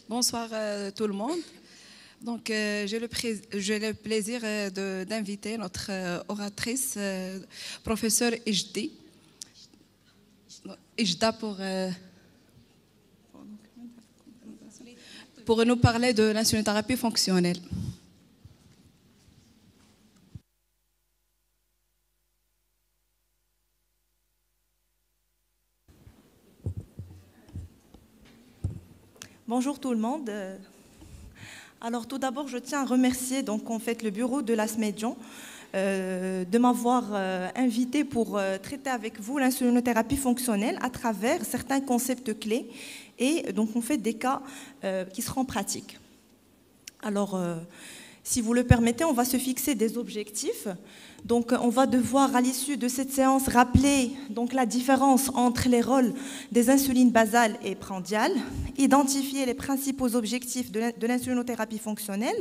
Bonsoir tout le monde. Donc, j'ai le plaisir d'inviter notre oratrice, professeure Ijda, pour nous parler de l'insulinothérapie fonctionnelle. Bonjour tout le monde. Alors tout d'abord, je tiens à remercier le bureau de l'ASMEDIAN de m'avoir invité pour traiter avec vous l'insulinothérapie fonctionnelle à travers certains concepts clés et donc on fait des cas qui seront pratiques. Alors, si vous le permettez, on va se fixer des objectifs. Donc, on va devoir, à l'issue de cette séance, rappeler donc, la différence entre les rôles des insulines basales et prandiales, identifier les principaux objectifs de l'insulinothérapie fonctionnelle,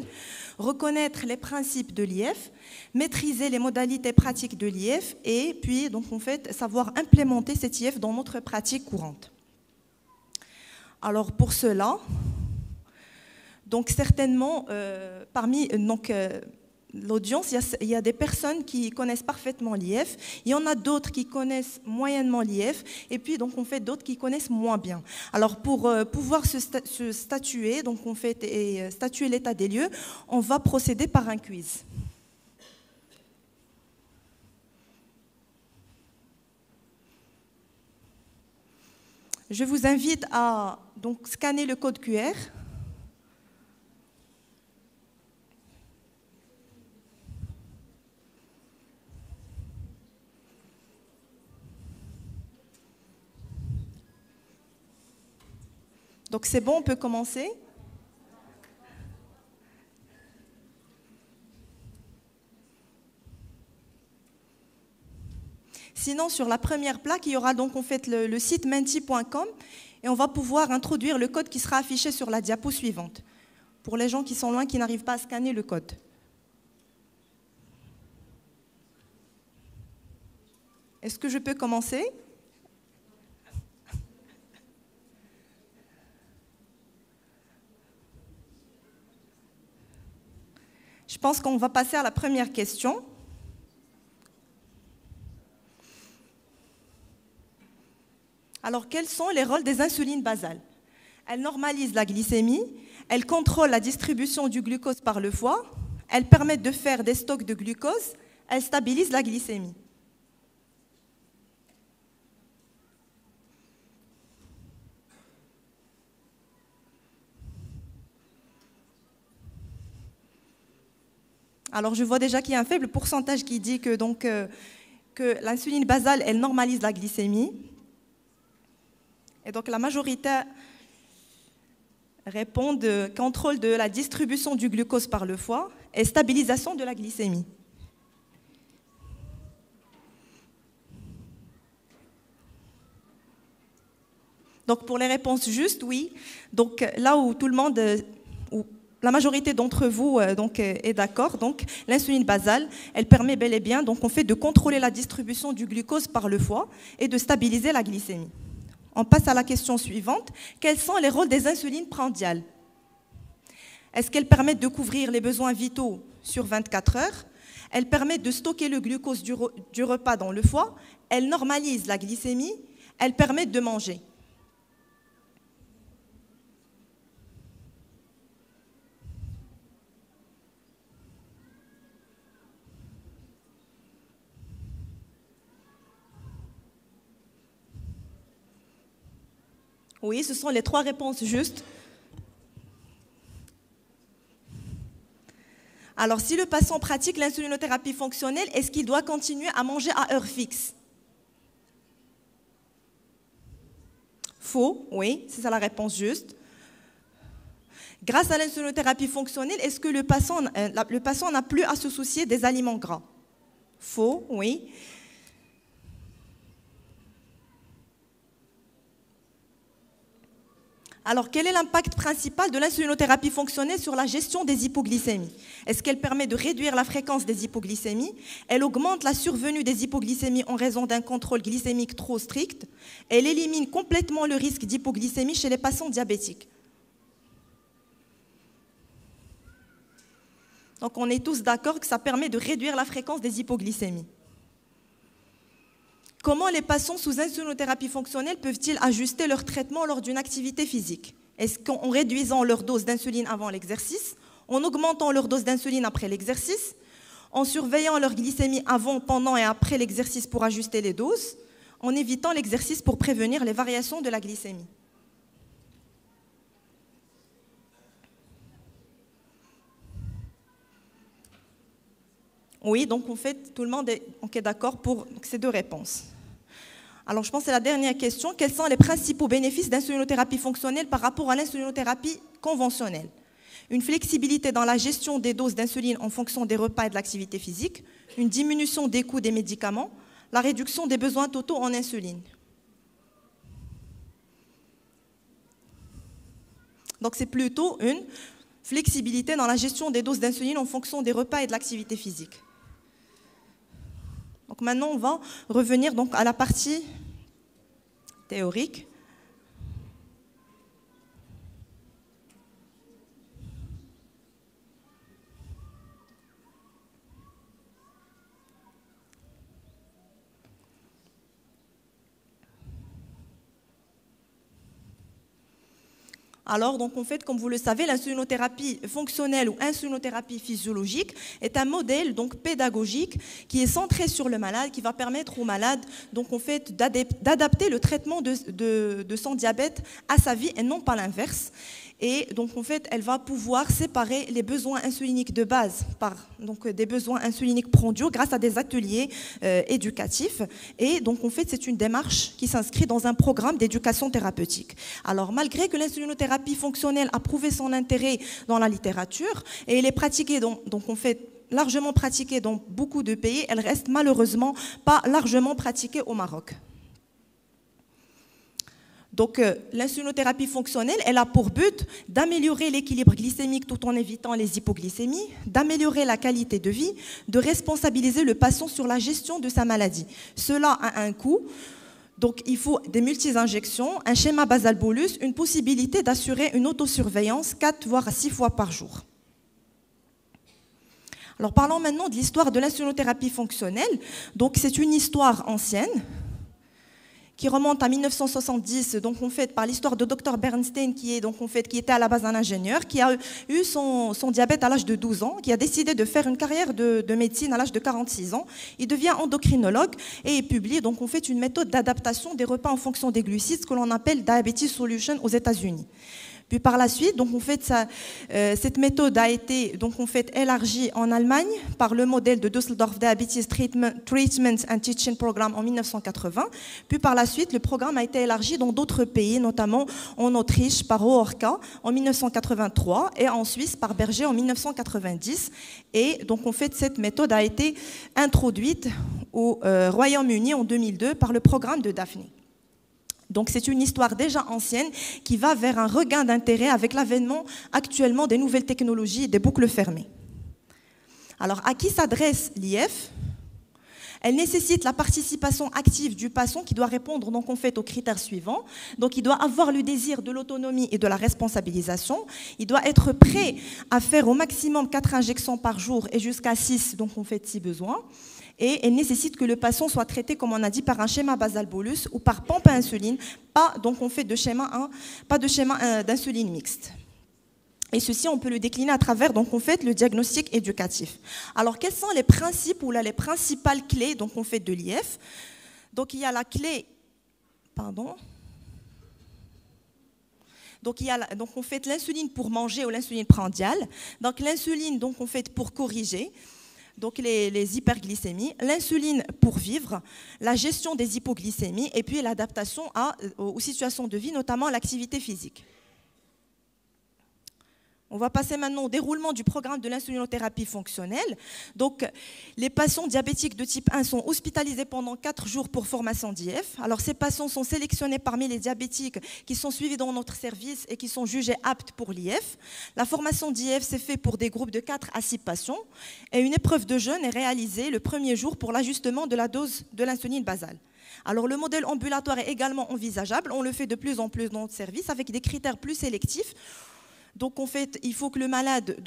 reconnaître les principes de l'IF, maîtriser les modalités pratiques de l'IF et puis, donc, savoir implémenter cet IF dans notre pratique courante. Alors, pour cela, donc certainement, parmi l'audience, il y a des personnes qui connaissent parfaitement l'IF, il y en a d'autres qui connaissent moyennement l'IF, et puis donc on fait d'autres qui connaissent moins bien. Alors pour pouvoir se statuer, donc et statuer l'état des lieux, on va procéder par un quiz. Je vous invite à donc scanner le code QR. Donc c'est bon, on peut commencer. Sinon, sur la première plaque, il y aura donc le site menti.com et on va pouvoir introduire le code qui sera affiché sur la diapo suivante pour les gens qui sont loin, qui n'arrivent pas à scanner le code. Est-ce que je peux commencer ? Je pense qu'on va passer à la première question. Alors, quels sont les rôles des insulines basales? Elles normalisent la glycémie, elles contrôlent la distribution du glucose par le foie, elles permettent de faire des stocks de glucose, elles stabilisent la glycémie. Alors, je vois déjà qu'il y a un faible pourcentage qui dit que l'insuline basale, elle normalise la glycémie. Et donc, la majorité répond de contrôle de la distribution du glucose par le foie et stabilisation de la glycémie. Donc, pour les réponses justes, oui. Donc, là où tout le monde... La majorité d'entre vous est d'accord. Donc, l'insuline basale, elle permet bel et bien de contrôler la distribution du glucose par le foie et de stabiliser la glycémie. On passe à la question suivante. Quels sont les rôles des insulines prandiales? Est-ce qu'elles permettent de couvrir les besoins vitaux sur 24 heures? Elles permettent de stocker le glucose du repas dans le foie. Elles normalisent la glycémie. Elles permettent de manger. Oui, ce sont les 3 réponses justes. Alors, si le patient pratique l'insulinothérapie fonctionnelle, est-ce qu'il doit continuer à manger à heure fixe? Faux, oui, c'est ça la réponse juste. Grâce à l'insulinothérapie fonctionnelle, est-ce que le patient n'a plus à se soucier des aliments gras? Faux, oui. Alors, quel est l'impact principal de l'insulinothérapie fonctionnelle sur la gestion des hypoglycémies? Est-ce qu'elle permet de réduire la fréquence des hypoglycémies? Elle augmente la survenue des hypoglycémies en raison d'un contrôle glycémique trop strict? Elle élimine complètement le risque d'hypoglycémie chez les patients diabétiques? Donc on est tous d'accord que ça permet de réduire la fréquence des hypoglycémies. Comment les patients sous insulinothérapie fonctionnelle peuvent-ils ajuster leur traitement lors d'une activité physique? Est-ce qu'en réduisant leur dose d'insuline avant l'exercice, en augmentant leur dose d'insuline après l'exercice, en surveillant leur glycémie avant, pendant et après l'exercice pour ajuster les doses, en évitant l'exercice pour prévenir les variations de la glycémie? Oui, donc en fait, tout le monde est d'accord pour ces deux réponses. Alors, je pense que c'est la dernière question. Quels sont les principaux bénéfices d'insulinothérapie fonctionnelle par rapport à l'insulinothérapie conventionnelle? Une flexibilité dans la gestion des doses d'insuline en fonction des repas et de l'activité physique, une diminution des coûts des médicaments, la réduction des besoins totaux en insuline. Donc, c'est plutôt une flexibilité dans la gestion des doses d'insuline en fonction des repas et de l'activité physique. Donc maintenant, on va revenir donc à la partie théorique. Alors, donc, en fait, comme vous le savez, l'insulinothérapie fonctionnelle ou insulinothérapie physiologique est un modèle donc, pédagogique qui est centré sur le malade, qui va permettre au malade donc, en fait, d'adapter le traitement de son diabète à sa vie et non pas l'inverse. Et donc, en fait, elle va pouvoir séparer les besoins insuliniques de base par donc, des besoins insuliniques prandiaux grâce à des ateliers éducatifs. Et donc, en fait, c'est une démarche qui s'inscrit dans un programme d'éducation thérapeutique. Alors, malgré que l'insulinothérapie fonctionnelle a prouvé son intérêt dans la littérature et elle est pratiquée, donc en fait, largement pratiquée dans beaucoup de pays, elle reste malheureusement pas largement pratiquée au Maroc. Donc, l'insulinothérapie fonctionnelle, elle a pour but d'améliorer l'équilibre glycémique tout en évitant les hypoglycémies, d'améliorer la qualité de vie, de responsabiliser le patient sur la gestion de sa maladie. Cela a un coût. Donc, il faut des multi-injections, un schéma basal-bolus, une possibilité d'assurer une autosurveillance 4 voire 6 fois par jour. Alors, parlons maintenant de l'histoire de l'insulinothérapie fonctionnelle. Donc, c'est une histoire ancienne qui remonte à 1970, donc en fait par l'histoire de Dr Bernstein, qui était à la base un ingénieur, qui a eu son diabète à l'âge de 12 ans, qui a décidé de faire une carrière de médecine à l'âge de 46 ans. Il devient endocrinologue et il publie donc en fait une méthode d'adaptation des repas en fonction des glucides, ce que l'on appelle Diabetes Solution aux États-Unis. Puis par la suite, donc en fait, cette méthode a été donc en fait élargie en Allemagne par le modèle de Düsseldorf Diabetes Treatment and Teaching Program en 1980. Puis par la suite, le programme a été élargi dans d'autres pays, notamment en Autriche par Oorka en 1983 et en Suisse par Berger en 1990. Et donc en fait, cette méthode a été introduite au Royaume-Uni en 2002 par le programme de Daphne. Donc c'est une histoire déjà ancienne qui va vers un regain d'intérêt avec l'avènement actuellement des nouvelles technologies et des boucles fermées. Alors à qui s'adresse l'IF? Elle nécessite la participation active du patient qui doit répondre donc en fait aux critères suivants. Donc il doit avoir le désir de l'autonomie et de la responsabilisation. Il doit être prêt à faire au maximum 4 injections par jour et jusqu'à 6 donc en fait si besoin. Et elle nécessite que le patient soit traité, comme on a dit, par un schéma basal-bolus ou par pompe à insuline, pas donc on fait de schéma d'insuline mixte. Et ceci, on peut le décliner à travers donc on fait le diagnostic éducatif. Alors, quels sont les principes ou là, les principales clés donc on fait de l'IF? Donc, il y a la clé, Donc, il y a donc on fait l'insuline pour manger ou l'insuline prandiale. Donc, l'insuline donc on fait pour corriger. Donc les hyperglycémies, l'insuline pour vivre, la gestion des hypoglycémies et puis l'adaptation aux situations de vie, notamment l'activité physique. On va passer maintenant au déroulement du programme de l'insulinothérapie fonctionnelle. Donc, les patients diabétiques de type 1 sont hospitalisés pendant 4 jours pour formation d'IF. Alors, ces patients sont sélectionnés parmi les diabétiques qui sont suivis dans notre service et qui sont jugés aptes pour l'IF. La formation d'IF s'est faite pour des groupes de 4 à 6 patients et une épreuve de jeûne est réalisée le premier jour pour l'ajustement de la dose de l'insuline basale. Alors, le modèle ambulatoire est également envisageable. On le fait de plus en plus dans notre service avec des critères plus sélectifs Donc, en fait, il faut que le malade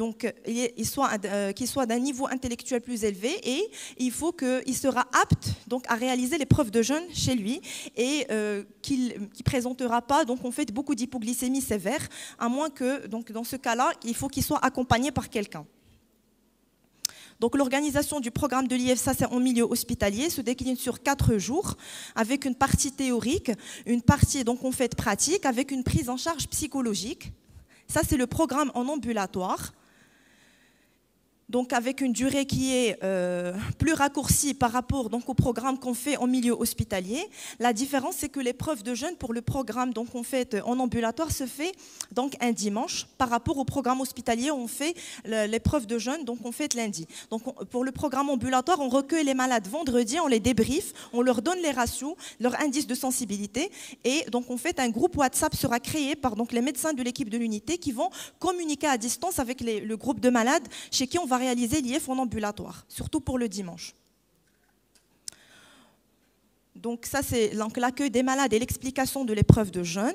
qu'il soit d'un niveau intellectuel plus élevé et il faut qu'il sera apte donc, à réaliser l'épreuve de jeûne chez lui et qu'il ne présentera pas donc, en fait, beaucoup d'hypoglycémie sévère, à moins que, donc, dans ce cas-là, il faut qu'il soit accompagné par quelqu'un. Donc, l'organisation du programme de l'IEFSA, c'est en milieu hospitalier, se décline sur 4 jours, avec une partie théorique, une partie donc, en fait, pratique, avec une prise en charge psychologique. Ça, c'est le programme en ambulatoire, donc avec une durée qui est plus raccourcie par rapport donc, au programme qu'on fait en milieu hospitalier. La différence, c'est que l'épreuve de jeûne pour le programme donc, on fait en ambulatoire se fait donc, un dimanche par rapport au programme hospitalier où on fait l'épreuve de jeûne, donc on fait lundi. Donc, pour le programme ambulatoire, on recueille les malades vendredi, on les débriefe, on leur donne les ratios, leur indice de sensibilité et donc en fait un groupe WhatsApp sera créé par donc, les médecins de l'équipe de l'unité qui vont communiquer à distance avec le groupe de malades chez qui on va réaliser l'IF en ambulatoire, surtout pour le dimanche. Donc ça, c'est l'accueil des malades et l'explication de l'épreuve de jeûne.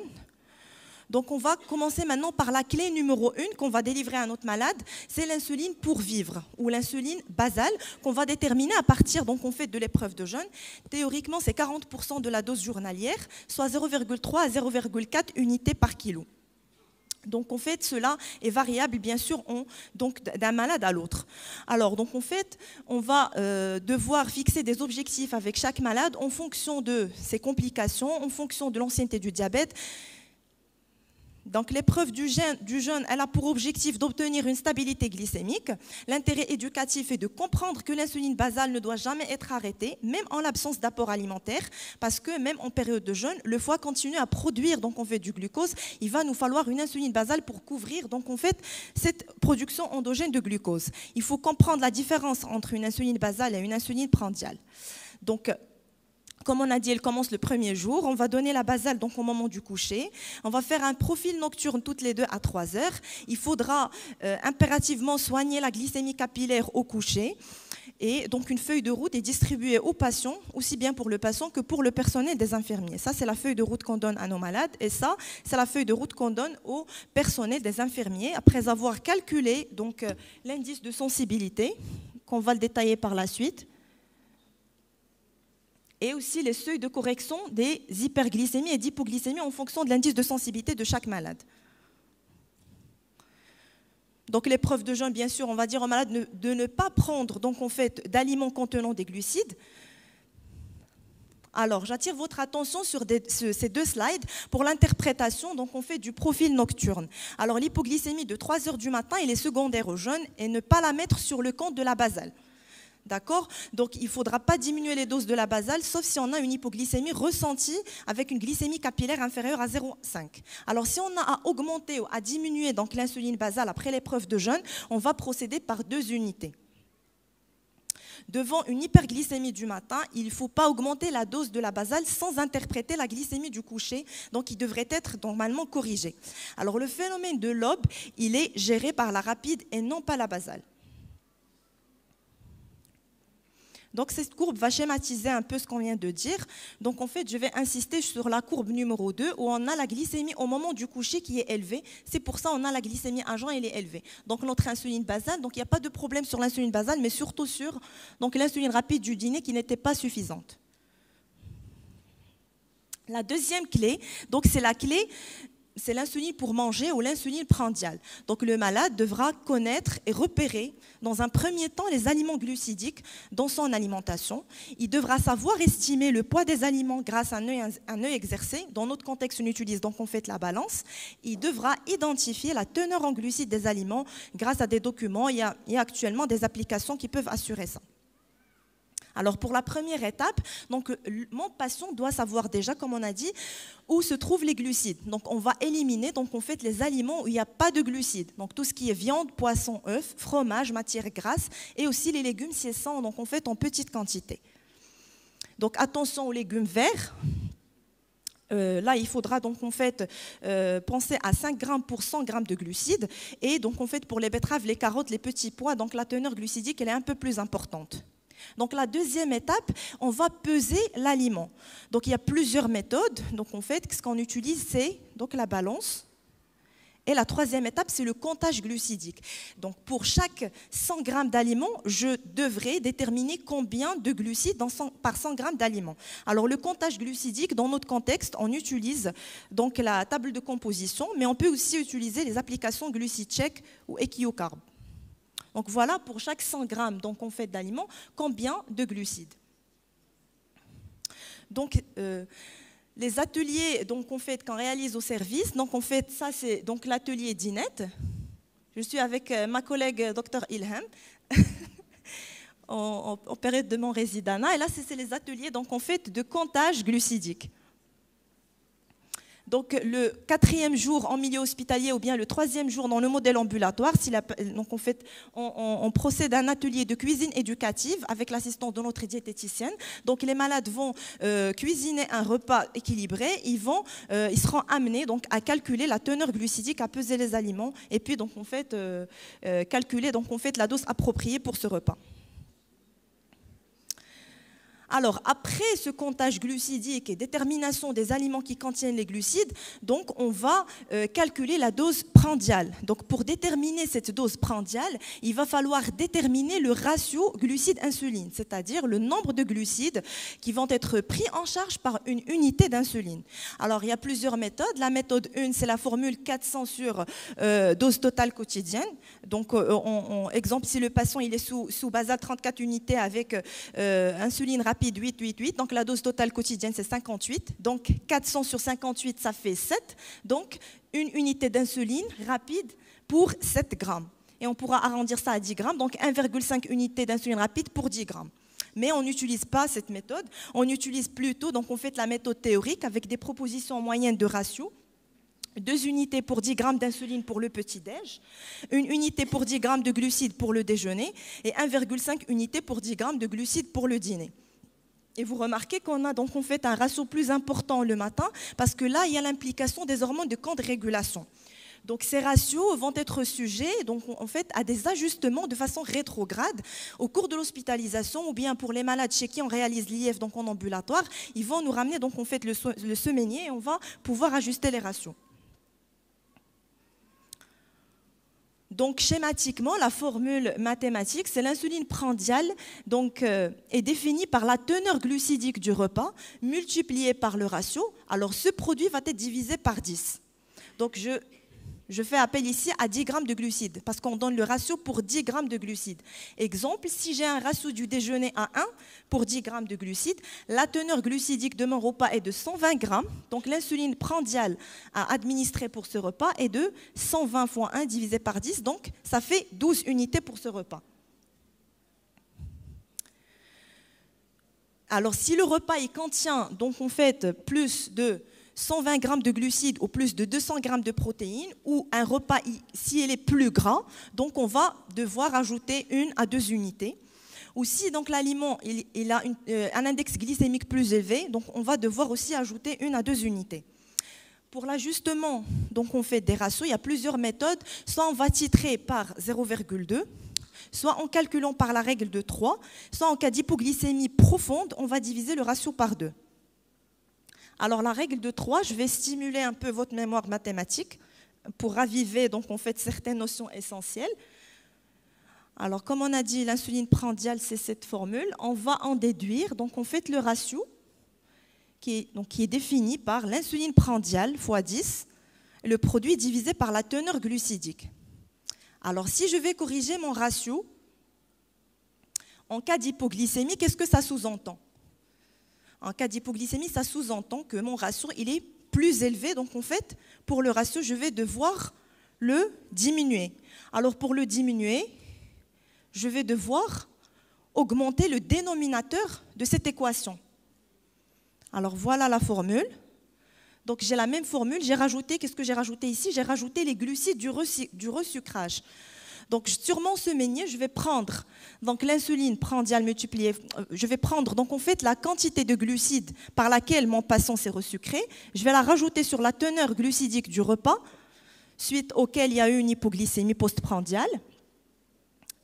Donc on va commencer maintenant par la clé numéro 1 qu'on va délivrer à notre malade, c'est l'insuline pour vivre, ou l'insuline basale, qu'on va déterminer à partir donc, on fait de l'épreuve de jeûne. Théoriquement, c'est 40% de la dose journalière, soit 0,3 à 0,4 unités par kilo. Donc, en fait, cela est variable, bien sûr, d'un malade à l'autre. Alors, donc, en fait, on va devoir fixer des objectifs avec chaque malade en fonction de ses complications, en fonction de l'ancienneté du diabète. Donc, l'épreuve du jeûne, elle a pour objectif d'obtenir une stabilité glycémique. L'intérêt éducatif est de comprendre que l'insuline basale ne doit jamais être arrêtée, même en l'absence d'apport alimentaire, parce que même en période de jeûne, le foie continue à produire donc on fait du glucose. Il va nous falloir une insuline basale pour couvrir donc en fait cette production endogène de glucose. Il faut comprendre la différence entre une insuline basale et une insuline prandiale. Donc, comme on a dit, elle commence le premier jour. On va donner la basale donc, au moment du coucher. On va faire un profil nocturne toutes les 2 à 3 heures. Il faudra impérativement soigner la glycémie capillaire au coucher. Et donc, une feuille de route est distribuée aux patients, aussi bien pour le patient que pour le personnel des infirmiers. Ça, c'est la feuille de route qu'on donne à nos malades. Et ça, c'est la feuille de route qu'on donne au personnel des infirmiers après avoir calculé donc, l'indice de sensibilité, qu'on va le détailler par la suite. Et aussi les seuils de correction des hyperglycémies et d'hypoglycémies en fonction de l'indice de sensibilité de chaque malade. Donc l'épreuve de jeûne, bien sûr, on va dire aux malades de ne pas prendre donc, en fait, d'aliments contenant des glucides. Alors, j'attire votre attention sur ces 2 slides pour l'interprétation donc, on fait du profil nocturne. Alors l'hypoglycémie de 3 heures du matin, elle est secondaire au jeûne et ne pas la mettre sur le compte de la basale. D'accord? Donc, il ne faudra pas diminuer les doses de la basale, sauf si on a une hypoglycémie ressentie avec une glycémie capillaire inférieure à 0,5. Alors, si on a à augmenter ou à diminuer donc, l'insuline basale après l'épreuve de jeûne, on va procéder par 2 unités. Devant une hyperglycémie du matin, il ne faut pas augmenter la dose de la basale sans interpréter la glycémie du coucher, donc il devrait être normalement corrigé. Alors, le phénomène de l'aube, il est géré par la rapide et non pas la basale. Donc, cette courbe va schématiser un peu ce qu'on vient de dire. Donc, en fait, je vais insister sur la courbe numéro 2 où on a la glycémie au moment du coucher qui est élevée. C'est pour ça qu'on a la glycémie à jeun, elle est élevée. Donc, notre insuline basale, donc il n'y a pas de problème sur l'insuline basale, mais surtout sur l'insuline rapide du dîner qui n'était pas suffisante. La deuxième clé, donc c'est la clé... c'est l'insuline pour manger ou l'insuline prandiale. Donc le malade devra connaître et repérer dans un premier temps les aliments glucidiques dans son alimentation. Il devra savoir estimer le poids des aliments grâce à un œil exercé. Dans notre contexte, on utilise donc on fait la balance. Il devra identifier la teneur en glucides des aliments grâce à des documents. Il y a actuellement des applications qui peuvent assurer ça. Alors pour la première étape, donc, mon patient doit savoir déjà, comme on a dit, où se trouvent les glucides. Donc on va éliminer donc, en fait, les aliments où il n'y a pas de glucides. Donc tout ce qui est viande, poisson, œufs, fromage, matière grasse et aussi les légumes si elles sont donc, en fait, en petite quantité. Donc attention aux légumes verts. Là, il faudra donc en fait penser à 5 grammes pour 100 grammes de glucides. Et donc en fait pour les betteraves, les carottes, les petits pois, donc la teneur glucidique elle est un peu plus importante. Donc la deuxième étape, on va peser l'aliment. Donc il y a plusieurs méthodes. Donc en fait, ce qu'on utilise, c'est donc la balance Et la troisième étape, c'est le comptage glucidique. Donc, pour chaque 100 grammes d'aliments, je devrais déterminer combien de glucides par 100 grammes d'aliments. Alors, le comptage glucidique, dans notre contexte, on utilise donc la table de composition, mais on peut aussi utiliser les applications GluciCheck ou EquioCarb. Donc, voilà, pour chaque 100 grammes donc, en fait, d'aliments, combien de glucides. Donc, les ateliers qu'on réalise au service, donc en fait, ça c'est donc l'atelier d'Inette. Je suis avec ma collègue Dr Ilham en période de mon résidana. Et là, c'est les ateliers donc en fait de comptage glucidique. Donc le 4e jour en milieu hospitalier ou bien le 3e jour dans le modèle ambulatoire, donc en fait, on procède à un atelier de cuisine éducative avec l'assistance de notre diététicienne. Donc les malades vont cuisiner un repas équilibré, ils seront amenés donc à calculer la teneur glucidique, à peser les aliments et puis donc en fait calculer donc en fait la dose appropriée pour ce repas. Alors, après ce comptage glucidique et détermination des aliments qui contiennent les glucides, donc on va calculer la dose prandiale. Donc, pour déterminer cette dose prandiale, il va falloir déterminer le ratio glucide-insuline, c'est-à-dire le nombre de glucides qui vont être pris en charge par une unité d'insuline. Alors, il y a plusieurs méthodes. La méthode 1, c'est la formule 400 sur dose totale quotidienne. Donc, exemple, si le patient il est sous basal 34 unités avec insuline rapide 8, donc la dose totale quotidienne c'est 58, donc 400 sur 58 ça fait 7, donc une unité d'insuline rapide pour 7 grammes. Et on pourra arrondir ça à 10 grammes, donc 1,5 unité d'insuline rapide pour 10 grammes. Mais on n'utilise pas cette méthode, on utilise plutôt, donc on fait la méthode théorique avec des propositions moyennes de ratio. 2 unités pour 10 grammes d'insuline pour le petit-déj, 1 unité pour 10 grammes de glucides pour le déjeuner et 1,5 unité pour 10 grammes de glucides pour le dîner. Et vous remarquez qu'on a donc en fait un ratio plus important le matin parce que là, il y a l'implication des hormones de contre-régulation. Donc ces ratios vont être sujets donc, en fait, à des ajustements de façon rétrograde au cours de l'hospitalisation ou bien pour les malades chez qui on réalise l'IF donc en ambulatoire, ils vont nous ramener donc en fait le semainier et on va pouvoir ajuster les ratios. Donc schématiquement, la formule mathématique, c'est l'insuline prandiale, donc est définie par la teneur glucidique du repas multipliée par le ratio. Alors ce produit va être divisé par 10. Donc je fais appel ici à 10 grammes de glucides parce qu'on donne le ratio pour 10 grammes de glucides. Exemple, si j'ai un ratio du déjeuner à 1 pour 10 grammes de glucides, la teneur glucidique de mon repas est de 120 grammes. Donc l'insuline prandiale à administrer pour ce repas est de 120 fois 1 divisé par 10. Donc ça fait 12 unités pour ce repas. Alors si le repas il contient donc en fait plus de 120 grammes de glucides ou plus de 200 grammes de protéines, ou un repas, si il est plus gras, donc on va devoir ajouter 1 à 2 unités. Ou si donc l'aliment il a un index glycémique plus élevé, donc on va devoir aussi ajouter 1 à 2 unités. Pour l'ajustement, donc on fait des ratios, il y a plusieurs méthodes. Soit on va titrer par 0,2, soit en calculant par la règle de 3, soit en cas d'hypoglycémie profonde, on va diviser le ratio par 2. Alors la règle de 3, je vais stimuler un peu votre mémoire mathématique pour raviver donc en fait certaines notions essentielles. Alors comme on a dit, l'insuline prandiale c'est cette formule, on va en déduire donc en fait le ratio qui est défini par l'insuline prandiale fois 10, le produit divisé par la teneur glucidique. Alors si je vais corriger mon ratio en cas d'hypoglycémie, qu'est-ce que ça sous-entend ? En cas d'hypoglycémie, ça sous-entend que mon ratio il est plus élevé. Donc en fait, pour le ratio, je vais devoir le diminuer. Alors pour le diminuer, je vais devoir augmenter le dénominateur de cette équation. Alors voilà la formule. Donc j'ai la même formule, j'ai rajouté, qu'est-ce que j'ai rajouté ici? J'ai rajouté les glucides du resucrage. Donc sur mon semainier, je vais prendre donc l'insuline prandiale multipliée, je vais prendre donc en fait la quantité de glucides par laquelle mon patient s'est resucré, je vais la rajouter sur la teneur glucidique du repas, suite auquel il y a eu une hypoglycémie postprandiale.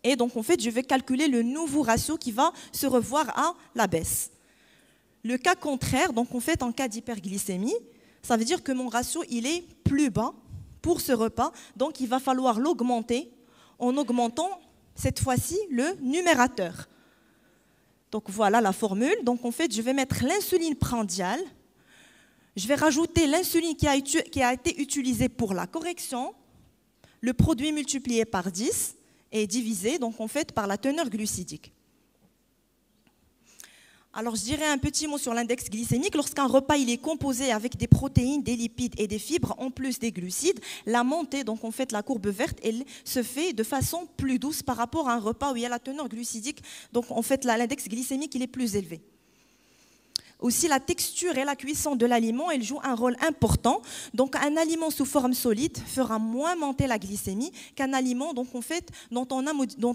Et donc en fait, je vais calculer le nouveau ratio qui va se revoir à la baisse. Le cas contraire, donc en fait en cas d'hyperglycémie, ça veut dire que mon ratio il est plus bas pour ce repas. Donc, il va falloir l'augmenter en augmentant cette fois-ci le numérateur. Donc, voilà la formule. Donc, en fait, je vais mettre l'insuline prandiale. Je vais rajouter l'insuline qui a été utilisée pour la correction, le produit multiplié par 10 et divisé, donc en fait, par la teneur glucidique. Alors, je dirais un petit mot sur l'index glycémique. Lorsqu'un repas il est composé avec des protéines, des lipides et des fibres, en plus des glucides, la montée, donc en fait la courbe verte, elle se fait de façon plus douce par rapport à un repas où il y a la teneur glucidique. Donc en fait, l'index glycémique il est plus élevé. Aussi, la texture et la cuisson de l'aliment, elles jouent un rôle important. Donc, un aliment sous forme solide fera moins monter la glycémie qu'un aliment donc, en fait, dont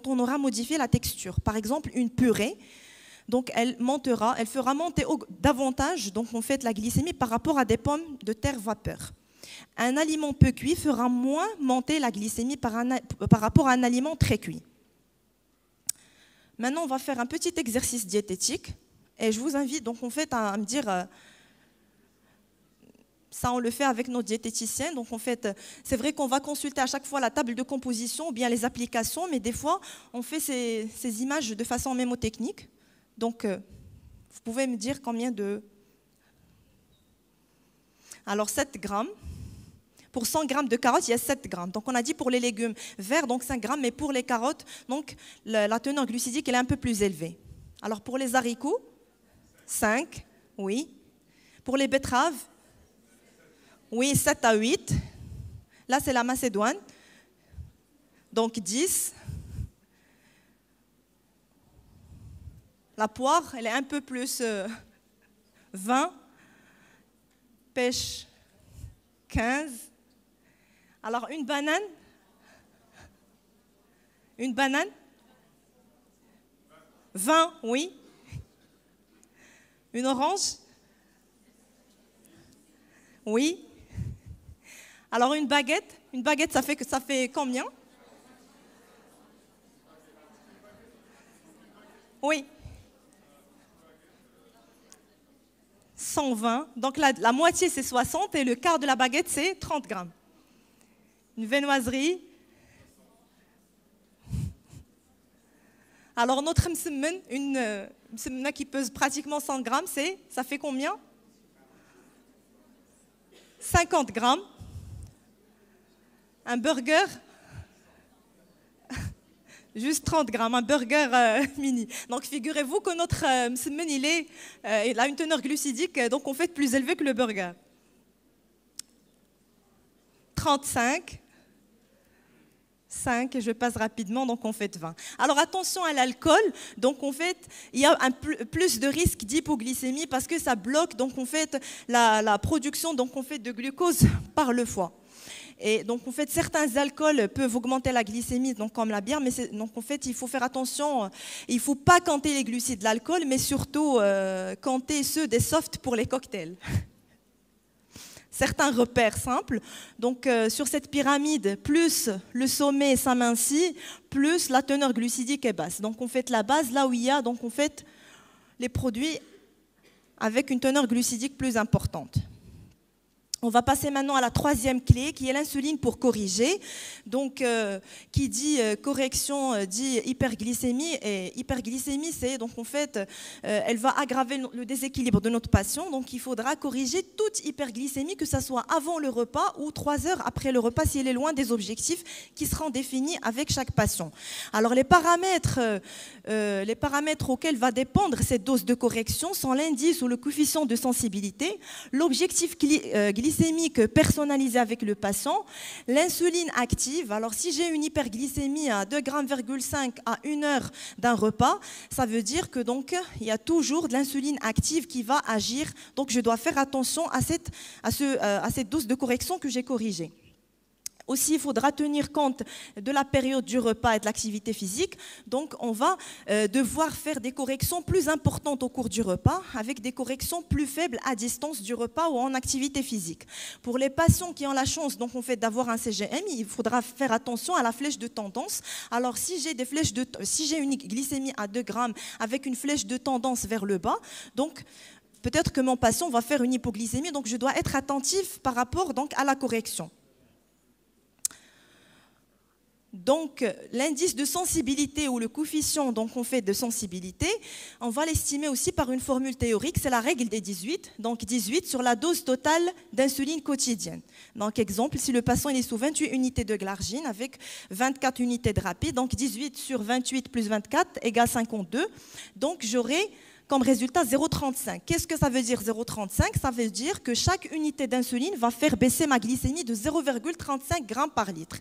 on aura modifié la texture. Par exemple, une purée, donc elle fera monter davantage donc, en fait, la glycémie par rapport à des pommes de terre vapeur. Un aliment peu cuit fera moins monter la glycémie par rapport à un aliment très cuit. Maintenant, on va faire un petit exercice diététique. Et je vous invite donc en fait à me dire, ça on le fait avec nos diététiciens, donc en fait c'est vrai qu'on va consulter à chaque fois la table de composition ou bien les applications, mais des fois on fait ces images de façon mémotechnique. Donc vous pouvez me dire combien de... Alors 7 grammes. Pour 100 grammes de carottes, il y a 7 grammes. Donc on a dit pour les légumes verts, donc 5 grammes, mais pour les carottes, donc la teneur glucidique elle est un peu plus élevée. Alors pour les haricots, 5, oui. Pour les betteraves, oui, 7 à 8. Là, c'est la macédoine. Donc 10. La poire, elle est un peu plus 20. Pêche, 15. Alors, une banane. Une banane 20, oui. Une orange? Oui. Alors une baguette, ça fait combien? Oui. 120. Donc la moitié c'est 60 et le quart de la baguette c'est 30 grammes. Une viennoiserie. Alors notre msemen, une msemen qui pèse pratiquement 100 grammes, ça fait combien? 50 grammes. Un burger, juste 30 grammes, un burger mini. Donc figurez-vous que notre msemen, il a une teneur glucidique donc en fait plus élevée que le burger. 35. 5, et je passe rapidement, donc on fait 20. Alors attention à l'alcool, donc en fait, il y a plus de risque d'hypoglycémie parce que ça bloque donc en fait la production donc en fait de glucose par le foie. Et donc en fait, certains alcools peuvent augmenter la glycémie, donc comme la bière, mais donc en fait, il faut faire attention. Il ne faut pas compter les glucides de l'alcool, mais surtout compter ceux des softs pour les cocktails. Certains repères simples. Donc, sur cette pyramide, plus le sommet s'amincit, plus la teneur glucidique est basse. Donc, on fait la base là où il y a donc, on fait les produits avec une teneur glucidique plus importante. On va passer maintenant à la troisième clé qui est l'insuline pour corriger. Donc, qui dit correction dit hyperglycémie. Et hyperglycémie, c'est donc en fait, elle va aggraver le déséquilibre de notre patient. Donc, il faudra corriger toute hyperglycémie, que ce soit avant le repas ou 3 heures après le repas, si elle est loin des objectifs qui seront définis avec chaque patient. Alors, les paramètres auxquels va dépendre cette dose de correction sont l'indice ou le coefficient de sensibilité, l'objectif glycémique personnalisé avec le patient, l'insuline active. Alors si j'ai une hyperglycémie à 2,5 g à 1 heure d'un repas, ça veut dire que donc il y a toujours de l'insuline active qui va agir. Donc je dois faire attention à cette dose de correction que j'ai corrigée. Aussi, il faudra tenir compte de la période du repas et de l'activité physique. Donc, on va devoir faire des corrections plus importantes au cours du repas, avec des corrections plus faibles à distance du repas ou en activité physique. Pour les patients qui ont la chance donc, en fait, d'avoir un CGM, il faudra faire attention à la flèche de tendance. Alors, si j'ai une glycémie à 2 grammes avec une flèche de tendance vers le bas, donc peut-être que mon patient va faire une hypoglycémie, donc je dois être attentif par rapport donc, à la correction. Donc, l'indice de sensibilité ou le coefficient donc, en fait, de sensibilité, on va l'estimer aussi par une formule théorique, c'est la règle des 18. Donc, 18 sur la dose totale d'insuline quotidienne. Donc, exemple, si le patient il est sous 28 unités de glargine avec 24 unités de rapide, donc 18 sur 28 plus 24 égale 52. Donc, j'aurai comme résultat 0,35. Qu'est-ce que ça veut dire 0,35? Ça veut dire que chaque unité d'insuline va faire baisser ma glycémie de 0,35 grammes par litre.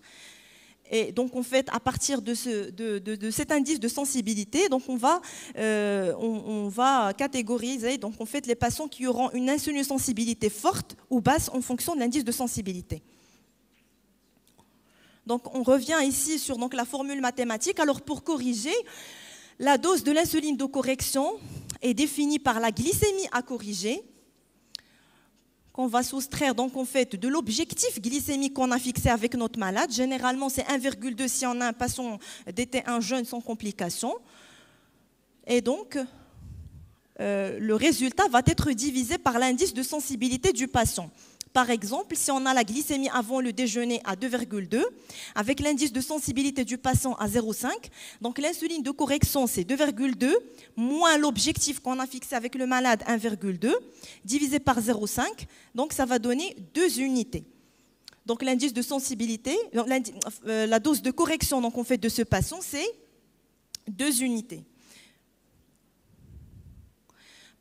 Et donc, en fait, à partir de cet indice de sensibilité, donc on va catégoriser donc, en fait, les patients qui auront une insulinesensibilité forte ou basse en fonction de l'indice de sensibilité. Donc, on revient ici sur donc, la formule mathématique. Alors, pour corriger, la dose de l'insuline de correction est définie par la glycémie à corriger, qu'on va soustraire donc en fait de l'objectif glycémique qu'on a fixé avec notre malade. Généralement, c'est 1,2 si on a un patient d'T1 jeune sans complications. Et donc, le résultat va être divisé par l'indice de sensibilité du patient. Par exemple, si on a la glycémie avant le déjeuner à 2,2, avec l'indice de sensibilité du patient à 0,5, donc l'insuline de correction c'est 2,2, moins l'objectif qu'on a fixé avec le malade 1,2, divisé par 0,5, donc ça va donner 2 unités. Donc l'indice de sensibilité, la dose de correction donc, en fait, de ce patient c'est 2 unités.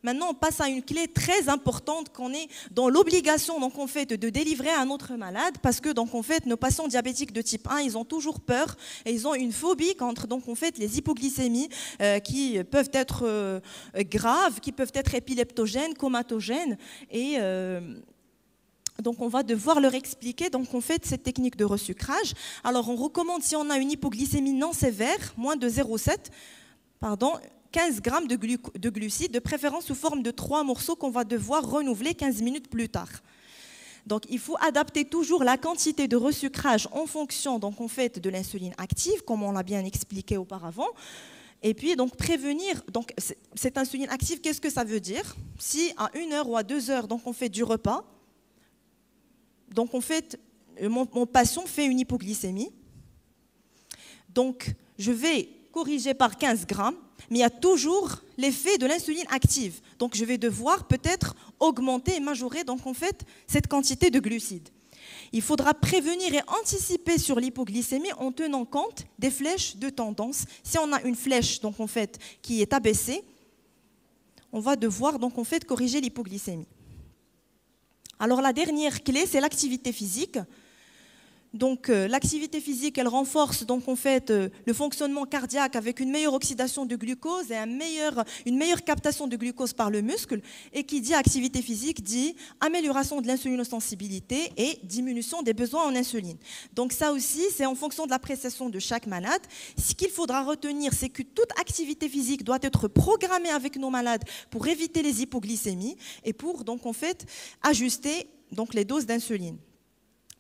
Maintenant, on passe à une clé très importante qu'on est dans l'obligation donc, en fait, de délivrer à notre malade parce que donc, en fait, nos patients diabétiques de type 1, ils ont toujours peur et ils ont une phobie contre donc, en fait, les hypoglycémies qui peuvent être graves, qui peuvent être épileptogènes, comatogènes et donc on va devoir leur expliquer donc, en fait, cette technique de resucrage. Alors on recommande si on a une hypoglycémie non sévère, moins de 0,7, 15 grammes de glucides, de préférence sous forme de 3 morceaux qu'on va devoir renouveler 15 minutes plus tard. Donc, il faut adapter toujours la quantité de resucrage en fonction donc, en fait, de l'insuline active, comme on l'a bien expliqué auparavant. Et puis, donc, prévenir. Donc, cette insuline active, qu'est-ce que ça veut dire? Si à 1 heure ou à 2 heures, donc, on fait du repas, donc, en fait, mon patient fait une hypoglycémie. Donc, je vais corriger par 15 grammes, mais il y a toujours l'effet de l'insuline active. Donc, je vais devoir peut-être augmenter et majorer donc, en fait, cette quantité de glucides. Il faudra prévenir et anticiper sur l'hypoglycémie en tenant compte des flèches de tendance. Si on a une flèche donc, en fait, qui est abaissée, on va devoir donc, en fait, corriger l'hypoglycémie. Alors, la dernière clé, c'est l'activité physique. Donc, l'activité physique, elle renforce donc, en fait, le fonctionnement cardiaque avec une meilleure oxydation de glucose et une meilleure captation de glucose par le muscle. Et qui dit activité physique dit amélioration de l'insulinosensibilité et diminution des besoins en insuline. Donc ça aussi, c'est en fonction de l'appréciation de chaque malade. Ce qu'il faudra retenir, c'est que toute activité physique doit être programmée avec nos malades pour éviter les hypoglycémies et pour donc, en fait, ajuster donc, les doses d'insuline.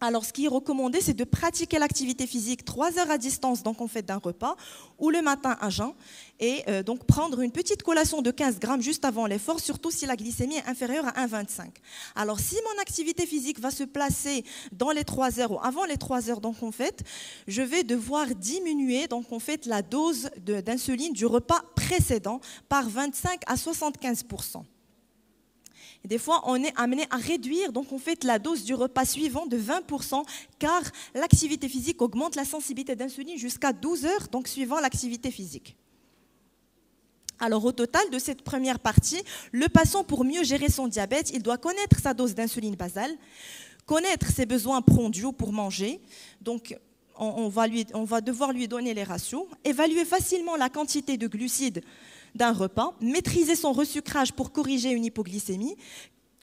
Alors, ce qui est recommandé, c'est de pratiquer l'activité physique 3 heures à distance, donc en fait d'un repas, ou le matin à jeun, et donc prendre une petite collation de 15 grammes juste avant l'effort, surtout si la glycémie est inférieure à 1,25. Alors, si mon activité physique va se placer dans les 3 heures ou avant les 3 heures, donc en fait, je vais devoir diminuer donc en fait la dose d'insuline du repas précédent par 25 à 75%. Et des fois, on est amené à réduire donc en fait, la dose du repas suivant de 20%, car l'activité physique augmente la sensibilité d'insuline jusqu'à 12 heures, donc suivant l'activité physique. Alors au total de cette première partie, le patient, pour mieux gérer son diabète, il doit connaître sa dose d'insuline basale, connaître ses besoins prandiaux pour manger, donc on va devoir lui donner les ratios, évaluer facilement la quantité de glucides d'un repas, maîtriser son resucrage pour corriger une hypoglycémie,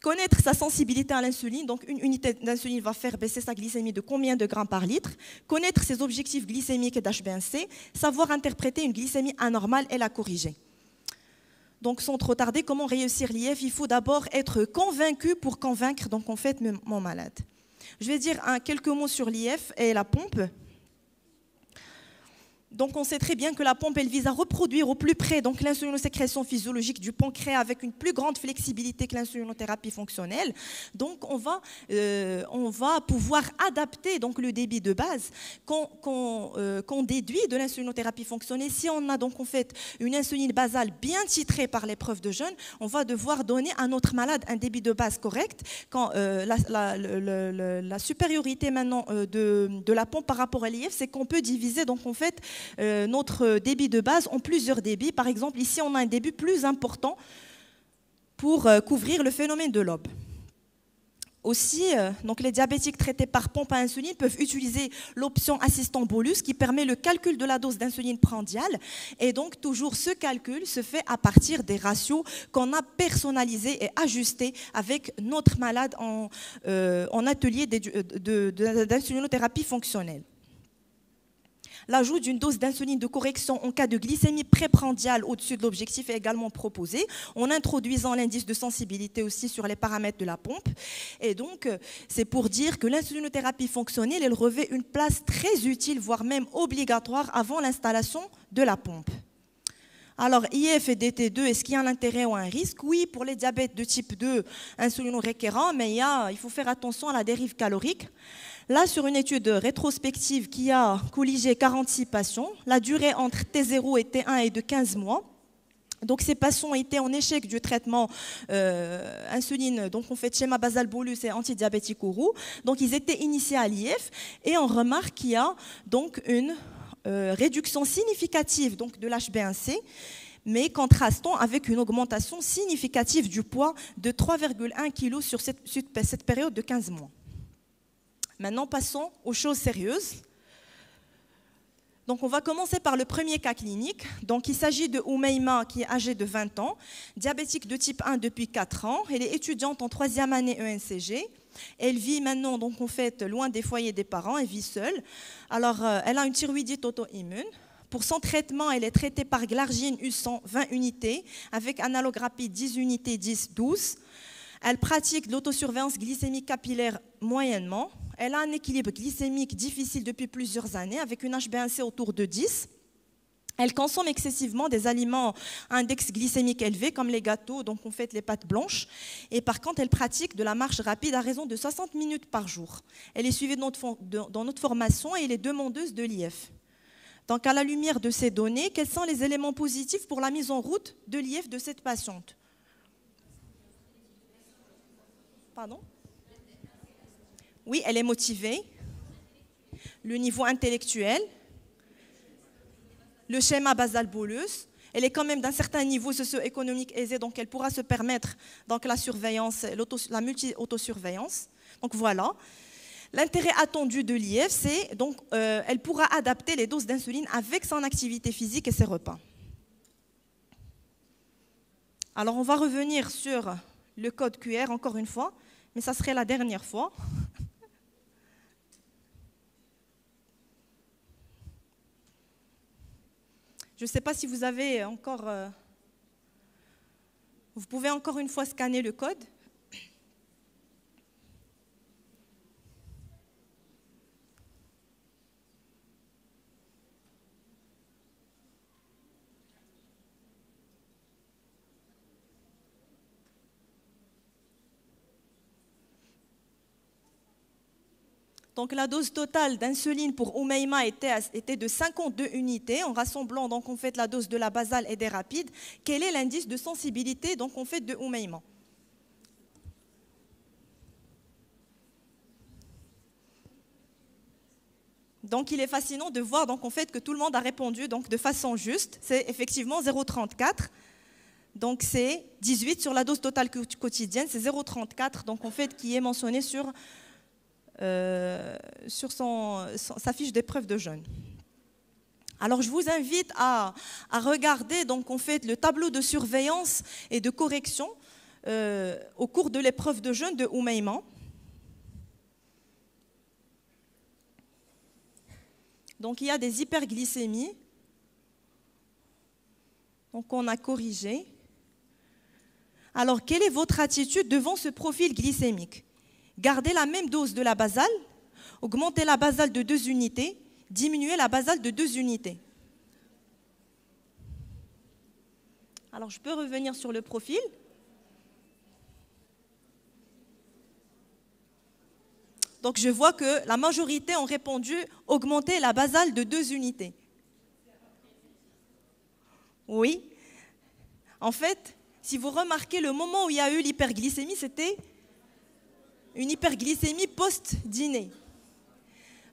connaître sa sensibilité à l'insuline, donc une unité d'insuline va faire baisser sa glycémie de combien de grammes par litre, connaître ses objectifs glycémiques et d'HbA1c, savoir interpréter une glycémie anormale et la corriger. Donc sans trop tarder, comment réussir l'IF? Il faut d'abord être convaincu pour convaincre donc, en fait, mon malade. Je vais dire quelques mots sur l'IF et la pompe. Donc on sait très bien que la pompe, elle vise à reproduire au plus près donc l'insulinosécrétion physiologique du pancréas avec une plus grande flexibilité que l'insulinothérapie fonctionnelle. Donc on va pouvoir adapter donc le débit de base qu'on déduit de l'insulinothérapie fonctionnelle. Si on a donc en fait une insuline basale bien titrée par l'épreuve de jeûne, on va devoir donner à notre malade un débit de base correct. Quand la supériorité maintenant de la pompe par rapport à l'IF, c'est qu'on peut diviser donc en fait notre débit de base en plusieurs débits. Par exemple, ici, on a un débit plus important pour couvrir le phénomène de Loeb. Aussi, donc les diabétiques traités par pompe à insuline peuvent utiliser l'option assistant bolus qui permet le calcul de la dose d'insuline prandiale. Et donc, toujours ce calcul se fait à partir des ratios qu'on a personnalisés et ajustés avec notre malade en atelier d'insulinothérapie fonctionnelle. L'ajout d'une dose d'insuline de correction en cas de glycémie préprandiale au-dessus de l'objectif est également proposé, en introduisant l'indice de sensibilité aussi sur les paramètres de la pompe. Et donc, c'est pour dire que l'insulinothérapie fonctionnelle, elle revêt une place très utile, voire même obligatoire, avant l'installation de la pompe. Alors, IF et DT2, est-ce qu'il y a un intérêt ou un risque? Oui, pour les diabètes de type 2 insulino-récurrents, mais il faut faire attention à la dérive calorique. Là, sur une étude rétrospective qui a colligé 46 patients, la durée entre T0 et T1 est de 15 mois. Donc, ces patients étaient en échec du traitement insuline, donc on fait schéma basal bolus et antidiabétique oraux. Donc, ils étaient initiés à l'IF et on remarque qu'il y a donc une réduction significative donc, de l'HbA1c, mais contrastant avec une augmentation significative du poids de 3,1 kg sur cette période de 15 mois. Maintenant, passons aux choses sérieuses. Donc, on va commencer par le premier cas clinique. Donc, il s'agit de Oumeima, qui est âgée de 20 ans, diabétique de type 1 depuis 4 ans. Elle est étudiante en 3e année ENCG. Elle vit maintenant, donc, en fait, loin des foyers des parents. Elle vit seule. Alors, elle a une thyroïdite auto-immune. Pour son traitement, elle est traitée par Glargine U100 20 unités, avec analogue rapide 10 unités 10-12. Elle pratique de l'autosurveillance glycémique capillaire moyennement. Elle a un équilibre glycémique difficile depuis plusieurs années avec une HbA1c autour de 10. Elle consomme excessivement des aliments à index glycémique élevé comme les gâteaux, donc on fait les pâtes blanches. Et par contre, elle pratique de la marche rapide à raison de 60 minutes par jour. Elle est suivie dans notre formation et elle est demandeuse de l'IF. Donc à la lumière de ces données, quels sont les éléments positifs pour la mise en route de l'IF de cette patiente? Pardon? Oui, elle est motivée. Le niveau intellectuel. Le schéma basal bolus. Elle est quand même d'un certain niveau socio-économique aisé, donc elle pourra se permettre donc, la surveillance, la multi-autosurveillance. Donc voilà. L'intérêt attendu de l'IF, c'est donc elle pourra adapter les doses d'insuline avec son activité physique et ses repas. Alors on va revenir sur le code QR encore une fois, mais ça serait la dernière fois. Je ne sais pas si vous avez encore... vous pouvez encore une fois scanner le code. Donc la dose totale d'insuline pour Oumeima était de 52 unités. En rassemblant donc on fait la dose de la basale et des rapides, quel est l'indice de sensibilité donc on fait de Oumeima? Donc il est fascinant de voir donc en fait que tout le monde a répondu donc de façon juste. C'est effectivement 0,34. Donc c'est 18 sur la dose totale quotidienne, c'est 0,34 donc en fait qui est mentionné sur sa fiche d'épreuve de jeûne. Alors je vous invite à regarder donc en fait le tableau de surveillance et de correction au cours de l'épreuve de jeûne de Oumeima. Donc il y a des hyperglycémies. Donc on a corrigé. Alors quelle est votre attitude devant ce profil glycémique? Gardez la même dose de la basale, augmentez la basale de 2 unités, diminuez la basale de 2 unités. Alors, je peux revenir sur le profil. Donc, je vois que la majorité ont répondu augmenter la basale de 2 unités. Oui. En fait, si vous remarquez, le moment où il y a eu l'hyperglycémie, c'était une hyperglycémie post-dîner.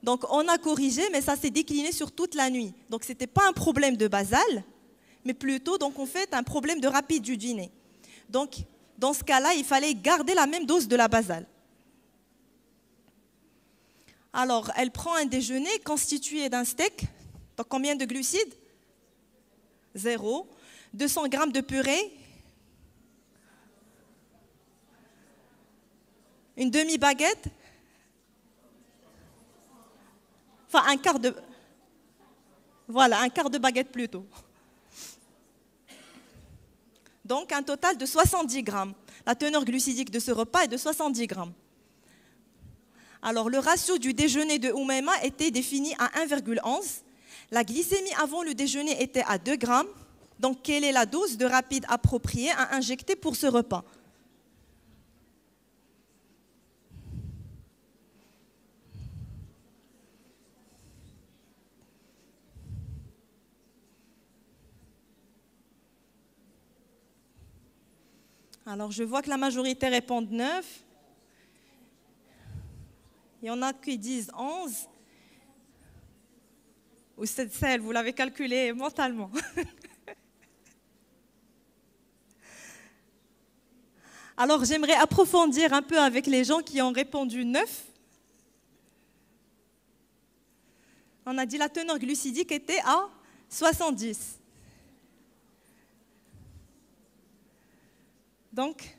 Donc, on a corrigé, mais ça s'est décliné sur toute la nuit. Donc, ce n'était pas un problème de basale, mais plutôt, donc, en fait, un problème de rapide du dîner. Donc, dans ce cas-là, il fallait garder la même dose de la basale. Alors, elle prend un déjeuner constitué d'un steak. Donc, combien de glucides? 0. 200 grammes de purée. Une demi-baguette. Enfin, un quart de... Voilà, un quart de baguette plutôt. Donc, un total de 70 grammes. La teneur glucidique de ce repas est de 70 grammes. Alors, le ratio du déjeuner de Oumaima était défini à 1,11. La glycémie avant le déjeuner était à 2 grammes. Donc, quelle est la dose de rapide appropriée à injecter pour ce repas? Alors, je vois que la majorité répondent 9. Il y en a qui disent 11. Ou c'est celle, vous l'avez calculé mentalement. Alors, j'aimerais approfondir un peu avec les gens qui ont répondu 9. On a dit la teneur glucidique était à 70. Donc,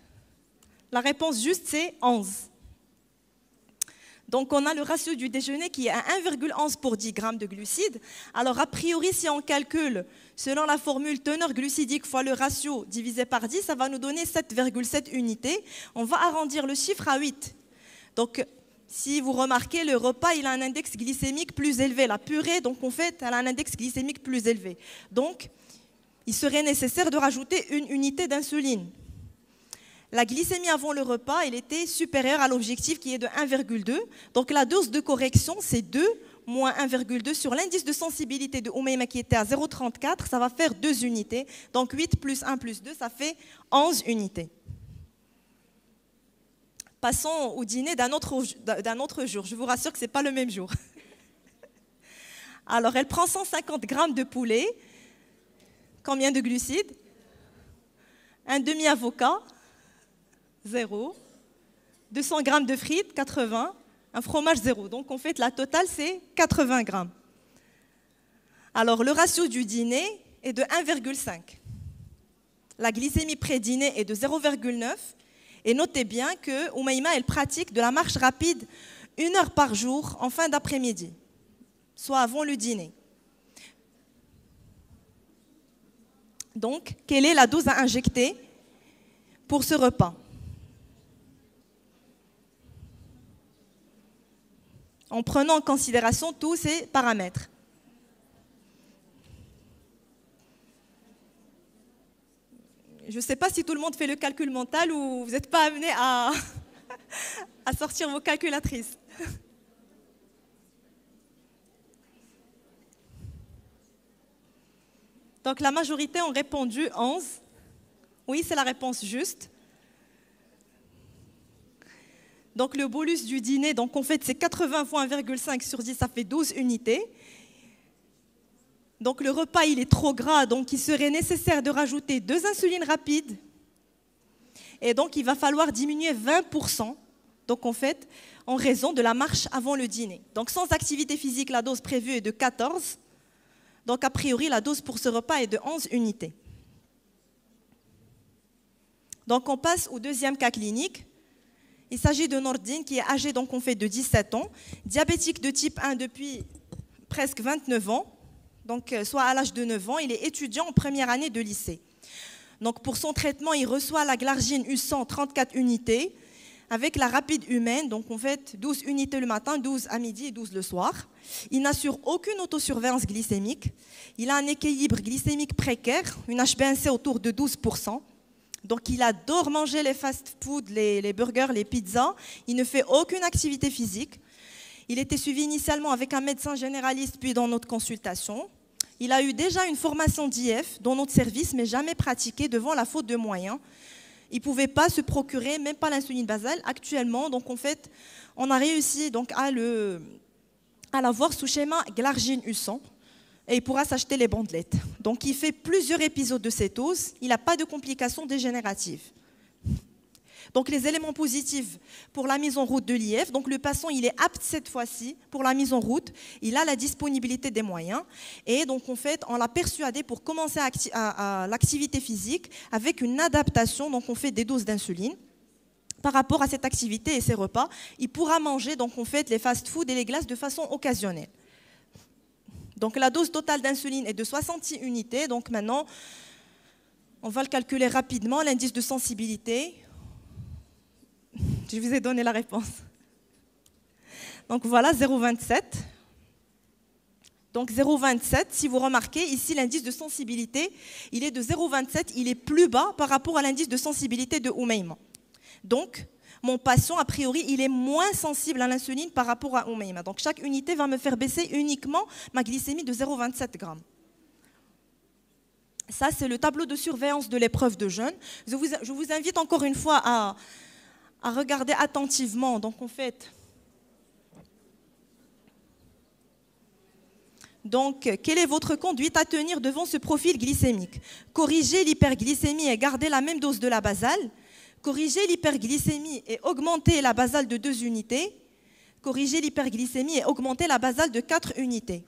la réponse juste, c'est 11. Donc, on a le ratio du déjeuner qui est à 1,11 pour 10 grammes de glucides. Alors, a priori, si on calcule selon la formule teneur glucidique fois le ratio divisé par 10, ça va nous donner 7,7 unités. On va arrondir le chiffre à 8. Donc, si vous remarquez, le repas, il a un index glycémique plus élevé. La purée, donc, en fait, elle a un index glycémique plus élevé. Donc, il serait nécessaire de rajouter une unité d'insuline. La glycémie avant le repas, elle était supérieure à l'objectif qui est de 1,2. Donc la dose de correction, c'est 2 moins 1,2 sur l'indice de sensibilité de Oumaima qui était à 0,34. Ça va faire 2 unités. Donc 8 plus 1 plus 2, ça fait 11 unités. Passons au dîner d'un autre jour. Je vous rassure que ce n'est pas le même jour. Alors, elle prend 150 grammes de poulet. Combien de glucides? Un demi-avocat. 0, 200 grammes de frites, 80, un fromage 0. Donc en fait, la totale, c'est 80 grammes. Alors le ratio du dîner est de 1,5. La glycémie pré-dîner est de 0,9. Et notez bien que Oumaima, elle pratique de la marche rapide 1 heure par jour en fin d'après-midi, soit avant le dîner. Donc, quelle est la dose à injecter pour ce repas? En prenant en considération tous ces paramètres. Je ne sais pas si tout le monde fait le calcul mental ou vous n'êtes pas amené à sortir vos calculatrices. Donc la majorité ont répondu 11. Oui, c'est la réponse juste. Donc le bolus du dîner, donc en fait c'est 80 fois 1,5 sur 10, ça fait 12 unités. Donc le repas il est trop gras, donc il serait nécessaire de rajouter 2 insulines rapides. Et donc il va falloir diminuer 20%, donc en fait en raison de la marche avant le dîner. Donc sans activité physique, la dose prévue est de 14. Donc a priori la dose pour ce repas est de 11 unités. Donc on passe au deuxième cas clinique. Il s'agit de Nordine qui est âgé donc on fait de 17 ans, diabétique de type 1 depuis presque 29 ans, donc soit à l'âge de 9 ans, il est étudiant en première année de lycée. Donc pour son traitement, il reçoit la glargine U100 34 unités, avec la rapide humaine, donc en fait 12 unités le matin, 12 à midi et 12 le soir. Il n'assure aucune autosurveillance glycémique. Il a un équilibre glycémique précaire, une HbA1c autour de 12%. Donc il adore manger les fast-food, les burgers, les pizzas. Il ne fait aucune activité physique. Il était suivi initialement avec un médecin généraliste, puis dans notre consultation. Il a eu déjà une formation d'IF dans notre service, mais jamais pratiquée devant la faute de moyens. Il ne pouvait pas se procurer, même pas l'insuline basale. Actuellement, donc en fait, on a réussi donc à l'avoir sous schéma Glargine-Husson et il pourra s'acheter les bandelettes. Donc il fait plusieurs épisodes de cétose, il n'a pas de complications dégénératives. Donc les éléments positifs pour la mise en route de l'IF, donc le patient il est apte cette fois-ci pour la mise en route, il a la disponibilité des moyens et donc en fait on l'a persuadé pour commencer à l'activité physique avec une adaptation, donc on fait des doses d'insuline. Par rapport à cette activité et ses repas, il pourra manger donc en fait les fast-food et les glaces de façon occasionnelle. Donc la dose totale d'insuline est de 66 unités, donc maintenant on va le calculer rapidement, l'indice de sensibilité. Je vous ai donné la réponse. Donc voilà, 0,27. Donc 0,27, si vous remarquez, ici l'indice de sensibilité, il est de 0,27, il est plus bas par rapport à l'indice de sensibilité de Oumeima. Donc, mon patient, a priori, il est moins sensible à l'insuline par rapport à Oumeima. Donc chaque unité va me faire baisser uniquement ma glycémie de 0,27 g. Ça, c'est le tableau de surveillance de l'épreuve de jeûne. Je vous invite encore une fois à regarder attentivement. Donc, en fait, quelle est votre conduite à tenir devant ce profil glycémique? Corriger l'hyperglycémie et garder la même dose de la basale. Corriger l'hyperglycémie et augmenter la basale de 2 unités. Corriger l'hyperglycémie et augmenter la basale de 4 unités.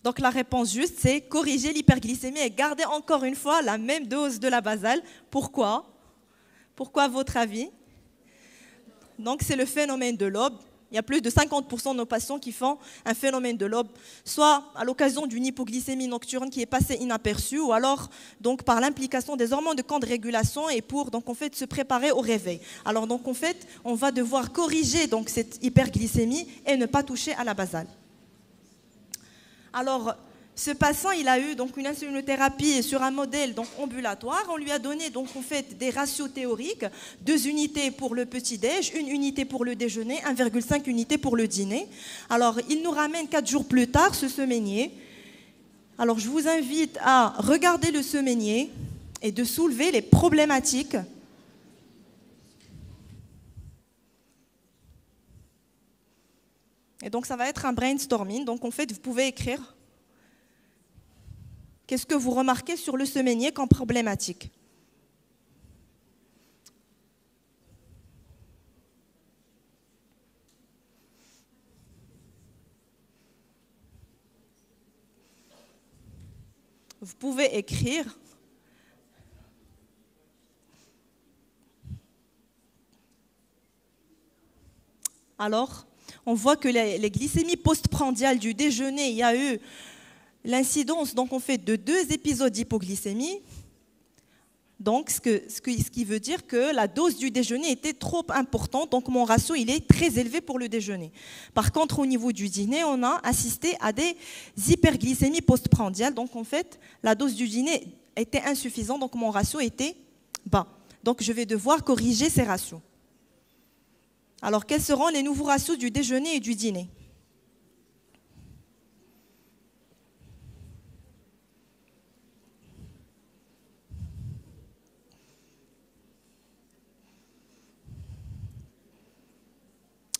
Donc la réponse juste, c'est corriger l'hyperglycémie et garder encore une fois la même dose de la basale. Pourquoi? Pourquoi à votre avis? Donc c'est le phénomène de l'aube. Il y a plus de 50% de nos patients qui font un phénomène de l'aube, soit à l'occasion d'une hypoglycémie nocturne qui est passée inaperçue, ou alors donc par l'implication des hormones de camp de régulation et pour donc en fait se préparer au réveil. Alors donc en fait, on va devoir corriger donc cette hyperglycémie et ne pas toucher à la basale. Alors, ce patient, il a eu donc une insulinothérapie sur un modèle donc ambulatoire. On lui a donné donc en fait des ratios théoriques, 2 unités pour le petit-déj, 1 unité pour le déjeuner, 1,5 unité pour le dîner. Alors, il nous ramène 4 jours plus tard ce semainier. Alors, je vous invite à regarder le semainier et de soulever les problématiques. Et donc, ça va être un brainstorming. Donc, en fait, vous pouvez écrire qu'est-ce que vous remarquez sur le semainier comme problématique. Vous pouvez écrire alors, on voit que les glycémies postprandiales du déjeuner, il y a eu l'incidence donc on fait de 2 épisodes d'hypoglycémie. Donc, ce qui veut dire que la dose du déjeuner était trop importante, donc mon ratio il est très élevé pour le déjeuner. Par contre, au niveau du dîner, on a assisté à des hyperglycémies postprandiales. Donc, en fait, la dose du dîner était insuffisante, donc mon ratio était bas. Donc, je vais devoir corriger ces ratios. Alors, quels seront les nouveaux ratios du déjeuner et du dîner?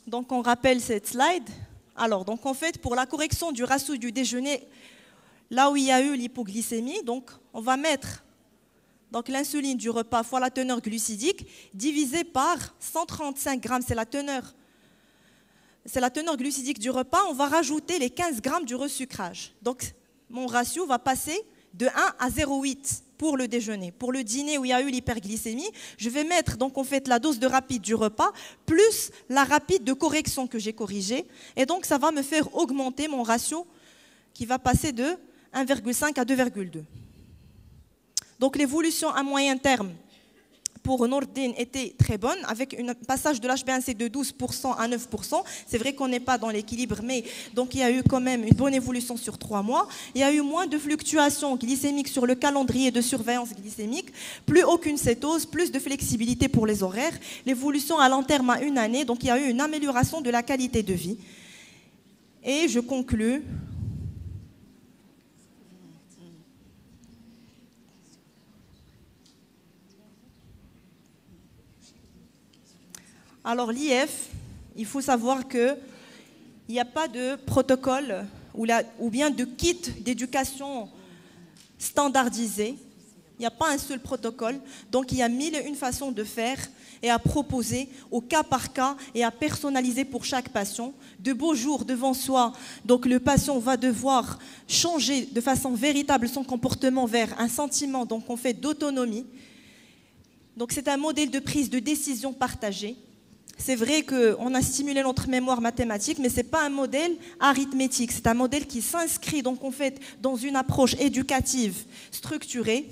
Donc, on rappelle cette slide. Alors, donc en fait, pour la correction du ratio du déjeuner, là où il y a eu l'hypoglycémie, donc on va mettre donc l'insuline du repas fois la teneur glucidique divisé par 135 grammes, c'est la teneur glucidique du repas. On va rajouter les 15 grammes du resucrage. Donc mon ratio va passer de 1 à 0,8 pour le déjeuner. Pour le dîner où il y a eu l'hyperglycémie, je vais mettre donc en fait la dose de rapide du repas plus la rapide de correction que j'ai corrigée. Et donc ça va me faire augmenter mon ratio qui va passer de 1,5 à 2,2. Donc l'évolution à moyen terme pour Nourdine était très bonne, avec un passage de l'HbA1c de 12% à 9%. C'est vrai qu'on n'est pas dans l'équilibre, mais donc il y a eu quand même une bonne évolution sur 3 mois. Il y a eu moins de fluctuations glycémiques sur le calendrier de surveillance glycémique, plus aucune cétose, plus de flexibilité pour les horaires. L'évolution à long terme à 1 année, donc il y a eu une amélioration de la qualité de vie. Et je conclus. Alors l'IF, il faut savoir qu'il n'y a pas de protocole ou bien de kit d'éducation standardisé. Il n'y a pas un seul protocole. Donc il y a 1001 façons de faire et à proposer au cas par cas et à personnaliser pour chaque patient. De beaux jours devant soi, donc le patient va devoir changer de façon véritable son comportement vers un sentiment donc on fait d'autonomie. Donc c'est un modèle de prise de décision partagée. C'est vrai qu'on a stimulé notre mémoire mathématique, mais ce n'est pas un modèle arithmétique. C'est un modèle qui s'inscrit donc en fait dans une approche éducative structurée.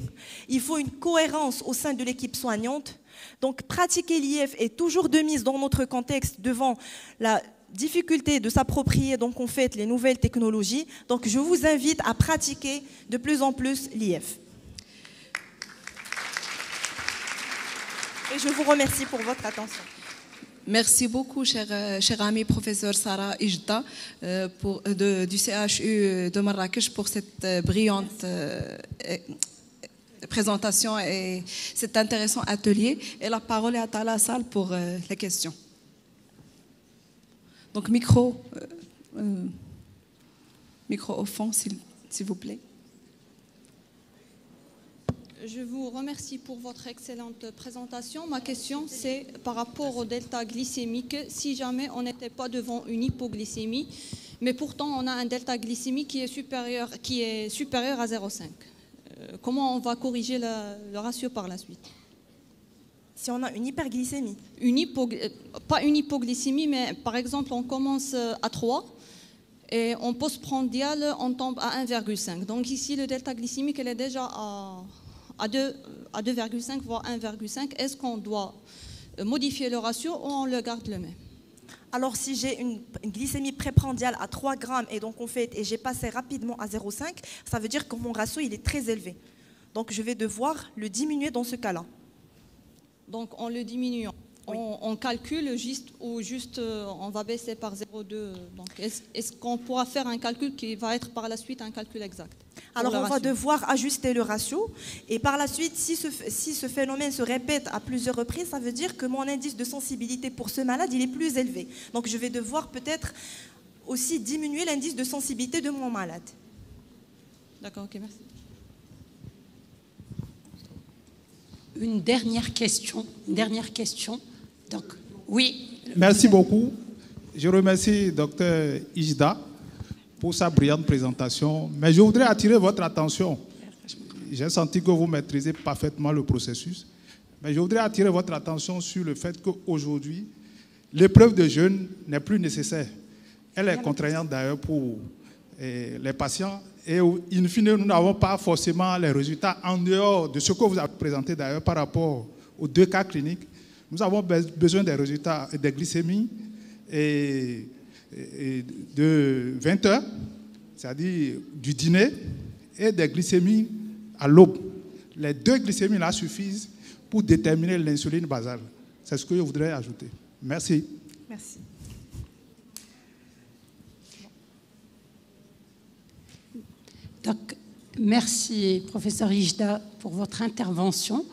Il faut une cohérence au sein de l'équipe soignante. Donc pratiquer l'IF est toujours de mise dans notre contexte devant la difficulté de s'approprier donc en fait les nouvelles technologies. Donc je vous invite à pratiquer de plus en plus l'IF. Et je vous remercie pour votre attention. Merci beaucoup, cher ami professeur Sarah Ijda du CHU de Marrakech pour cette brillante présentation et cet intéressant atelier. Et la parole est à la salle pour les questions. Donc micro au fond, s'il vous plaît. Je vous remercie pour votre excellente présentation. Ma question, c'est par rapport au delta glycémique. Si jamais on n'était pas devant une hypoglycémie, mais pourtant on a un delta glycémique qui est supérieur à 0,5. Comment on va corriger le ratio par la suite? Si on a une hyperglycémie? Pas une hypoglycémie, mais par exemple, on commence à 3 et en postprandial, on tombe à 1,5. Donc ici, le delta glycémique, elle est déjà à 2,5 voire 1,5, est-ce qu'on doit modifier le ratio ou on le garde le même? Alors si j'ai une glycémie préprandiale à 3 grammes et donc en fait et j'ai passé rapidement à 0,5, ça veut dire que mon ratio il est très élevé. Donc je vais devoir le diminuer dans ce cas-là. Donc en le diminuant, oui. On calcule juste ou juste on va baisser par 0,2. Donc est-ce qu'on pourra faire un calcul qui va être par la suite un calcul exact? Alors on va devoir ajuster le ratio et par la suite, si ce phénomène se répète à plusieurs reprises, ça veut dire que mon indice de sensibilité pour ce malade, il est plus élevé. Donc je vais devoir peut-être aussi diminuer l'indice de sensibilité de mon malade. D'accord, ok, merci. Une dernière question. Donc, oui. Merci beaucoup. Je remercie Dr Ijda pour sa brillante présentation. Mais je voudrais attirer votre attention. J'ai senti que vous maîtrisez parfaitement le processus. Mais je voudrais attirer votre attention sur le fait qu'aujourd'hui, l'épreuve de jeûne n'est plus nécessaire. Elle est contraignante d'ailleurs pour les patients. Et in fine, nous n'avons pas forcément les résultats en dehors de ce que vous avez présenté d'ailleurs par rapport aux 2 cas cliniques. Nous avons besoin des résultats des glycémies et de 20 heures, c'est-à-dire du dîner, et des glycémies à l'aube. Les 2 glycémies-là suffisent pour déterminer l'insuline basale. C'est ce que je voudrais ajouter. Merci. Merci. Donc, merci, professeur Ijda, pour votre intervention.